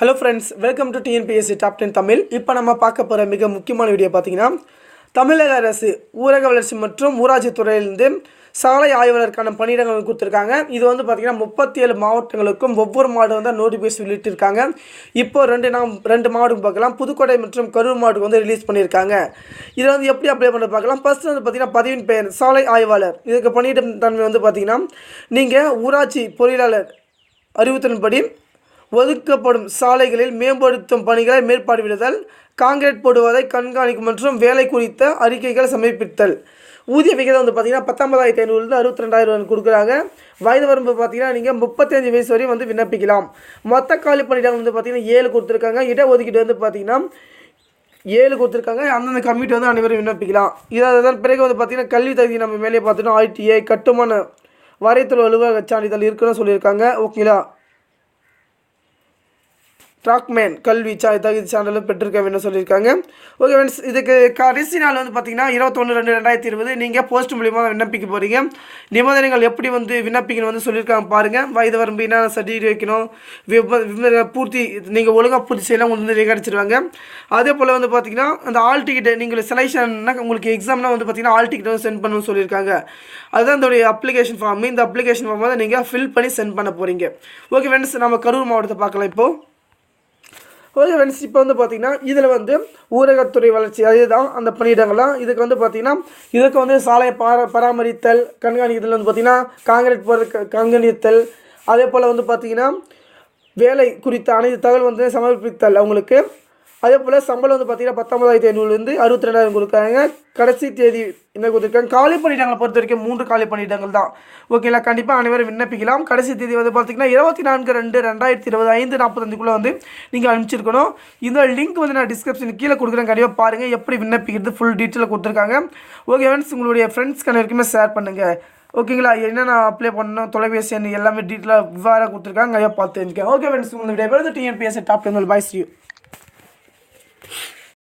Hello friends, welcome to TNPSC top 10 Tamil. இப்போ நம்ம பார்க்க போகிற மிக முக்கியமான வீடியோ பார்த்தீங்கன்னா, தமிழக அரசு ஊரக வளர்ச்சி மற்றும் ஊராட்சி துறையிலிருந்து சாலை ஆய்வாளருக்கான பணியிடங்கள் கொடுத்துருக்காங்க. இது வந்து பார்த்திங்கன்னா 37 மாவட்டங்களுக்கும் ஒவ்வொரு மாவட்டம் வந்து நோட்டிஃபிகேஷன் வெளியிட்டிருக்காங்க. இப்போ ரெண்டு மாவட்டம் பார்க்கலாம். புதுக்கோட்டை மற்றும் கரூர் மாவட்டம் வந்து ரிலீஸ் பண்ணியிருக்காங்க. இதை வந்து எப்படி அப்ளை பண்ண பார்க்கலாம். ஃபர்ஸ்ட் வந்து பார்த்திங்கன்னா பதவியின் பெயர் சாலை ஆய்வாளர். இதுக்கு பணியிடம் தன்மை வந்து பார்த்திங்கன்னா, நீங்கள் ஊராட்சி பொறியாளர் அறிவுறுத்தலின்படி ஒதுக்கப்படும் சாலைகளில் மேம்படுத்தும் பணிகளை மேற்பார்வையிடுதல், காங்கிரீட் போடுவதை கண்காணிக்கும் மற்றும் வேலை குறித்த அறிக்கைகள் சமர்ப்பித்தல். ஊதிய விகிதம் வந்து பார்த்திங்கன்னா 19,500 62,000 கொடுக்குறாங்க. வயது வரம்பு பார்த்திங்கன்னா நீங்கள் 35 வயசு வரையும் வந்து விண்ணப்பிக்கலாம். மொத்த காலி பணியிடங்கள் வந்து பார்த்திங்கன்னா 7 கொடுத்துருக்காங்க. இடஒதுக்கீடு வந்து பார்த்திங்கன்னா 7 கொடுத்துருக்காங்க. அந்தந்த கம்யூனிட்டி வந்து அனைவரும் விண்ணப்பிக்கலாம். இதன் பிறகு வந்து பார்த்திங்கன்னா கல்வி தகுதி நம்ம மேலே பார்த்துட்டோம். ITI கட்டுமான வரைத்துறை அலுவலக சான்றிதழ் இருக்குன்னு சொல்லியிருக்காங்க. ஓகேங்களா. ட்ராக்மேன் கல்வி தகுதி சான்றிதழ் பெற்றிருக்க வேண்டும் சொல்லியிருக்காங்க. ஓகே ஃப்ரெண்ட்ஸ், இதுக்கு கடைசி நாள் வந்து பார்த்திங்கன்னா 21/2/2020 நீங்கள் போஸ்ட் மூலியமாக விண்ணப்பிக்க போகிறீங்க. நிபந்தனைகள் எப்படி வந்து விண்ணப்பிக்கணும் வந்து சொல்லியிருக்காங்க பாருங்கள். வயது வரம்பு என்ன சர்டிஃபிகேட் வைக்கணும், பூர்த்தி நீங்கள் ஒழுங்காக பூர்த்தி செய்யலாம், உங்களுக்கு வந்து ரெக்கார்டிச்சிருவாங்க. அதே போல் வந்து பார்த்திங்கன்னா அந்த ஆல் டிக்கெட் நீங்கள் செலெக்ஷன்னா உங்களுக்கு எக்ஸாம்னா வந்து பார்த்திங்கன்னா ஆல் டிக்கெட் வந்து சென்ட் பண்ணணும்னு சொல்லியிருக்காங்க. அதுதான் இதோடைய அப்ளிகேஷன் ஃபார்ம். இந்த அப்ளிகேஷன் ஃபார்ம் வந்து நீங்கள் ஃபில் பண்ணி சென்ட் பண்ண போகிறீங்க. ஓகே ஃப்ரெண்ட்ஸ், நம்ம கரூர் மாவட்டத்தை பார்க்கலாம் இப்போது. ஓகே ஃப்ரெண்ட்ஸ், இப்போ வந்து பார்த்திங்கன்னா இதில் வந்து ஊரகத்துறை வளர்ச்சி அதுதான் அந்த பணியிடங்கள்லாம். இதுக்கு வந்து பார்த்திங்கன்னா இதுக்கு வந்து சாலையை பராமரித்தல் கண்காணித்தல் வந்து பார்த்திங்கன்னா காங்கிரீட் போடுற கண்காணித்தல், அதே போல் வந்து பார்த்திங்கன்னா வேலை குறித்த அனைத்து தகவல் வந்து சமர்ப்பித்தல் அவங்களுக்கு. அதே போல் சம்பளம் வந்து பார்த்திங்கன்னா 19,500 62,000 கொடுக்குறாங்க. கடைசி தேதி என்ன கொடுத்துருக்காங்க. காலி பணியிடங்களை பொறுத்த வரைக்கும் 3 காலி பணியிடங்கள் தான். ஓகேங்களா. கண்டிப்பாக அனைவரும் விண்ணப்பிக்கலாம். கடைசி தேதி வந்து பார்த்திங்கன்னா 24/2/2020 5:45 வந்து நீங்கள் அனுப்பிச்சிருக்கணும். இந்த லிங்க் வந்து நான் டிஸ்கிரிப்ஷன் கீழே கொடுக்குறேன். கண்டிப்பாக பாருங்கள் எப்படி விண்ணப்பிக்கிறது ஃபுல் டீட்டெயிலாக கொடுத்துருக்காங்க. ஓகே ஃப்ரெண்ட்ஸ், உங்களுடைய ஃப்ரெண்ட்ஸ்க்கு அனைவருக்குமே ஷேர் பண்ணுங்கள். ஓகேங்களா. என்னென்ன அப்ளை பண்ணணும், தொலைபேசி எண் எல்லாமே டீட்டெயிலாக விவரம் கொடுத்துருக்காங்க. நிறையா பார்த்து தெரிஞ்சுக்கேன். ஓகே ஃப்ரெண்ட்ஸ், உங்களுடைய டிஎன்பிஎஸ்சி டாப் 10 பாய்ஸ் யூ.